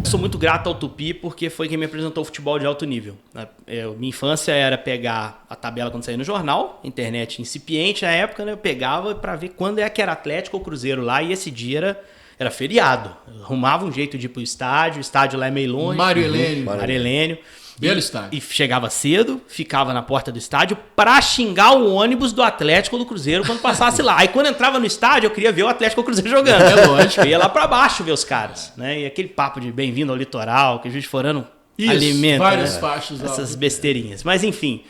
Sou muito grato ao Tupi porque foi quem me apresentou o futebol de alto nível. Minha infância era pegar a tabela quando saía no jornal, internet incipiente na época, né? Eu pegava para ver quando é que era Atlético ou Cruzeiro lá, e esse dia era feriado. Eu arrumava um jeito de ir pro estádio, o estádio lá é meio longe. Mário Helênio. Mário Helênio. Belo estádio. E chegava cedo, ficava na porta do estádio pra xingar o ônibus do Atlético ou do Cruzeiro quando passasse lá. Aí quando entrava no estádio, eu queria ver o Atlético ou o Cruzeiro jogando. É lógico. Eu ia lá pra baixo ver os caras, né? E aquele papo de bem-vindo ao litoral, que o Juiz de Forano alimenta, vários né? faixas. Essas besteirinhas. Mas enfim,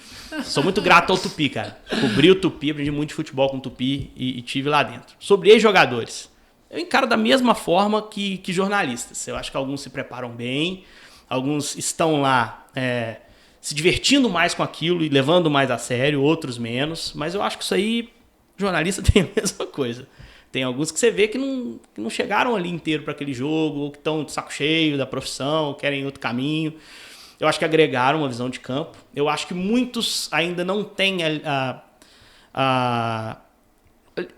sou muito grato ao Tupi, cara. Cobri o Tupi, aprendi muito de futebol com o Tupi e tive lá dentro. Sobre ex-jogadores, eu encaro da mesma forma que jornalistas. Eu acho que alguns se preparam bem, alguns estão lá se divertindo mais com aquilo e levando mais a sério, outros menos. Mas eu acho que isso aí, jornalista tem a mesma coisa. Tem alguns que você vê que não chegaram ali inteiro para aquele jogo, ou que estão de saco cheio da profissão, querem outro caminho. Eu acho que agregaram uma visão de campo. Eu acho que muitos ainda não têm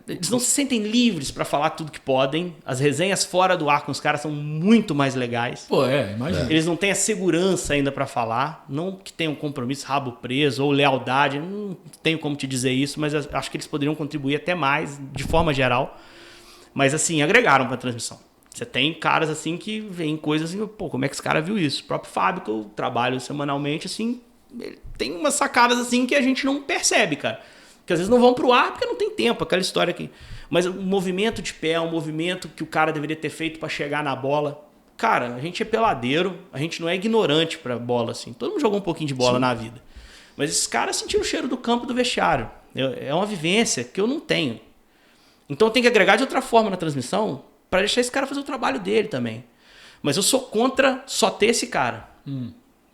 eles não se sentem livres para falar tudo que podem. As resenhas fora do ar com os caras são muito mais legais. Pô, imagina. Eles não têm a segurança ainda para falar. Não que tenham compromisso, rabo preso ou lealdade. Não tenho como te dizer isso, mas acho que eles poderiam contribuir até mais, de forma geral. Mas, assim, agregaram para a transmissão. Você tem caras, assim, que veem coisas assim, pô, como é que esse cara viu isso? O próprio Fábio, que eu trabalho semanalmente, assim, ele tem umas sacadas, assim, que a gente não percebe, cara. Que às vezes não vão pro ar porque não tem tempo, aquela história aqui. Mas o movimento de pé, um movimento que o cara deveria ter feito para chegar na bola. Cara, a gente é peladeiro, a gente não é ignorante pra bola, assim. Todo mundo jogou um pouquinho de bola na vida. Mas esses caras sentiram o cheiro do campo do vestiário. É uma vivência que eu não tenho. Então tem que agregar de outra forma na transmissão para deixar esse cara fazer o trabalho dele também. Mas eu sou contra só ter esse cara.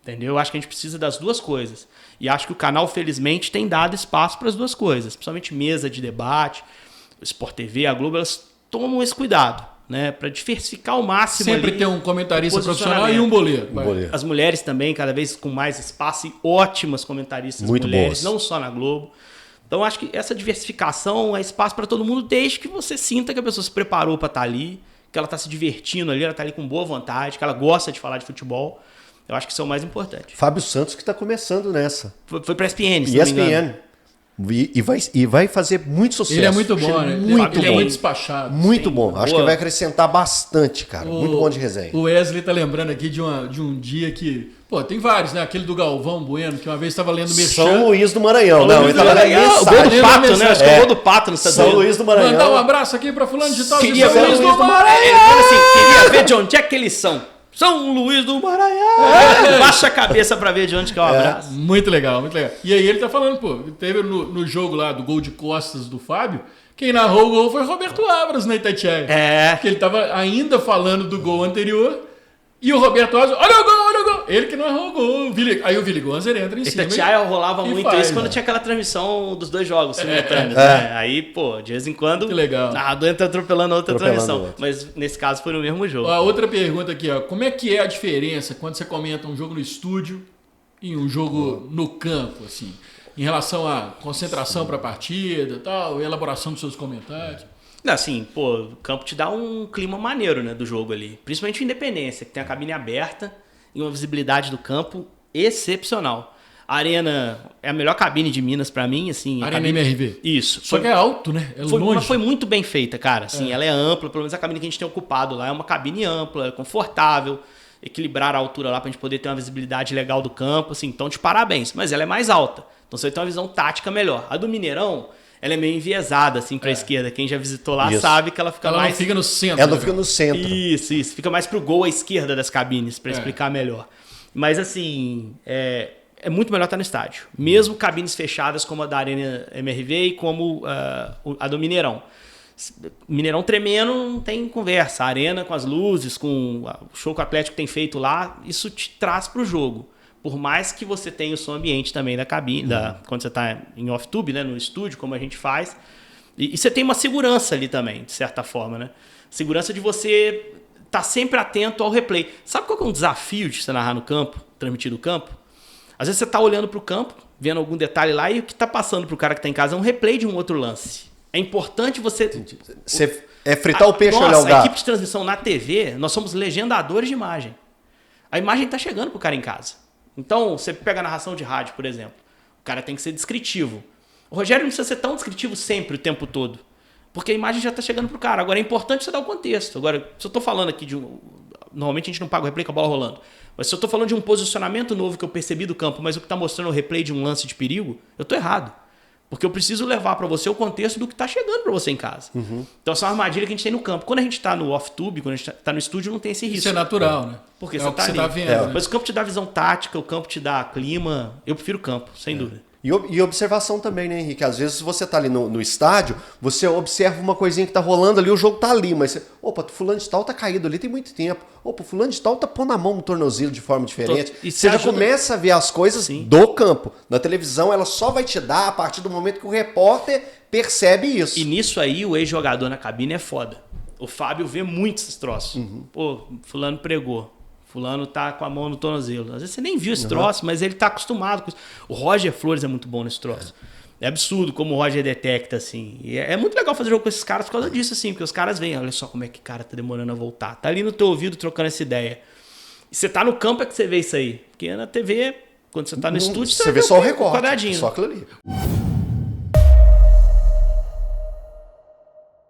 Entendeu? Eu acho que a gente precisa das duas coisas. E acho que o canal, felizmente, tem dado espaço para as duas coisas. Principalmente mesa de debate, o Sport TV, a Globo, elas tomam esse cuidado, né? Para diversificar ao máximo. Sempre ali tem um comentarista profissional e um boleiro. As mulheres também, cada vez com mais espaço e ótimas comentaristas muito mulheres, boas. não só na Globo. Então, acho que essa diversificação é espaço para todo mundo, desde que você sinta que a pessoa se preparou para estar ali, que ela está se divertindo ali, ela está ali com boa vontade, que ela gosta de falar de futebol. Eu acho que isso é o mais importante. Fábio Santos que está começando nessa. Foi para a ESPN, se não me engano. E vai fazer muito sucesso. Ele é muito bom, né? Ele é muito despachado. Muito bom. Acho que vai acrescentar bastante, cara. Muito bom de resenha. O Wesley tá lembrando aqui de um dia que... Pô, tem vários, né? Aquele do Galvão Bueno, que uma vez estava lendo Merchan. São Luís do Maranhão. Não, ele tava lendo o gol do Pato, né? Acho que é o gol do Pato no São Luís do Maranhão. Mandar um abraço aqui pra fulano de tal. Queria ver Luís do Maranhão. Ele falou assim, queria ver de onde é que eles são. São Luís do Maranhão. Baixa a cabeça pra ver de onde que é o abraço. Muito legal, muito legal. E aí ele tá falando, pô, teve no jogo lá do gol de costas do Fábio, quem narrou o gol foi Roberto Abras na Itatiaia. Que ele tava ainda falando do gol anterior e o Roberto Abras, olha o gol. Ele que não errou o gol. Aí o Willy Gonzer entra em cima. Itatiaia rolava muito isso quando tinha aquela transmissão dos dois jogos simultâneos. Né? Aí, pô, de vez em quando, que legal. o narrador entra atropelando a outra transmissão. Mas nesse caso foi no mesmo jogo. A outra pergunta aqui, ó. Como é que é a diferença quando você comenta um jogo no estúdio e um jogo no campo, assim? Em relação à concentração para a partida e tal, elaboração dos seus comentários? Assim, pô, o campo te dá um clima maneiro, né, do jogo ali. Principalmente o Independência, que tem a cabine aberta e uma visibilidade do campo excepcional. A Arena é a melhor cabine de Minas pra mim, assim. Arena MRV. Isso. Só que é alto, né? É longe. Mas foi muito bem feita, cara. Assim, ela é ampla, pelo menos a cabine que a gente tem ocupado lá é uma cabine ampla, confortável, equilibrar a altura lá pra gente poder ter uma visibilidade legal do campo, assim. Então, de parabéns. Mas ela é mais alta. Então, você vai ter uma visão tática melhor. A do Mineirão, ela é meio enviesada, assim, pra esquerda. Quem já visitou lá sabe que ela fica mais... Ela não fica no centro. Ela não fica no centro. Isso. Fica mais pro gol à esquerda das cabines, pra explicar melhor. Mas, assim, é muito melhor estar no estádio. Mesmo cabines fechadas como a da Arena MRV e como a do Mineirão. Mineirão tremendo, não tem conversa. A arena com as luzes, com o show que o Atlético tem feito lá, isso te traz pro jogo. Por mais que você tenha o som ambiente também da cabine, quando você está em off-tube, né, no estúdio, como a gente faz. E você tem uma segurança ali também, de certa forma, né? Segurança de você estar sempre atento ao replay. Sabe qual que é um desafio de você narrar no campo, transmitir do campo? Às vezes você está olhando para o campo, vendo algum detalhe lá, e o que está passando para o cara que está em casa é um replay de um outro lance. É importante você... fritar o peixe e olhar o gato. A equipe de transmissão na TV, nós somos legendadores de imagem. A imagem tá chegando pro cara em casa. Então, você pega a narração de rádio, por exemplo. O cara tem que ser descritivo. O Rogério não precisa ser tão descritivo sempre, o tempo todo. Porque a imagem já tá chegando pro cara. Agora, é importante você dar o contexto. Agora, se eu tô falando aqui de um... Normalmente a gente não paga o replay com a bola rolando. Mas se eu tô falando de um posicionamento novo que eu percebi do campo, mas o que tá mostrando o replay de um lance de perigo, eu tô errado. Porque eu preciso levar para você o contexto do que tá chegando para você em casa. Então, essa é uma armadilha que a gente tem no campo. Quando a gente tá no off-tube, quando a gente tá no estúdio, não tem esse risco. Isso é natural, né? Porque é você o que tá você ali. tá vendo. Né? Mas o campo te dá visão tática, o campo te dá clima. Eu prefiro o campo, sem dúvida. E observação também, né, Henrique? Às vezes você tá ali no estádio, você observa uma coisinha que tá rolando ali, o jogo tá ali, mas você, opa, fulano de tal tá caído ali tem muito tempo. Opa, fulano de tal tá pondo a mão no tornozelo de forma diferente. E você já ajuda... começa a ver as coisas do campo. Na televisão, ela só vai te dar a partir do momento que o repórter percebe isso. E nisso aí, o ex-jogador na cabine é foda. O Fábio vê muito esses troços. Pô, fulano pregou. Fulano tá com a mão no tornozelo. Às vezes você nem viu esse troço, mas ele tá acostumado com isso. O Roger Flores é muito bom nesse troço. É absurdo como o Roger detecta, assim. E é muito legal fazer jogo com esses caras por causa disso, assim. Porque os caras veem, olha só como é que o cara tá demorando a voltar. Tá ali no teu ouvido trocando essa ideia. E você tá no campo é que você vê isso aí. Porque na TV, quando você tá no estúdio, você vê só o recorte. Quadradinho. Só aquilo ali.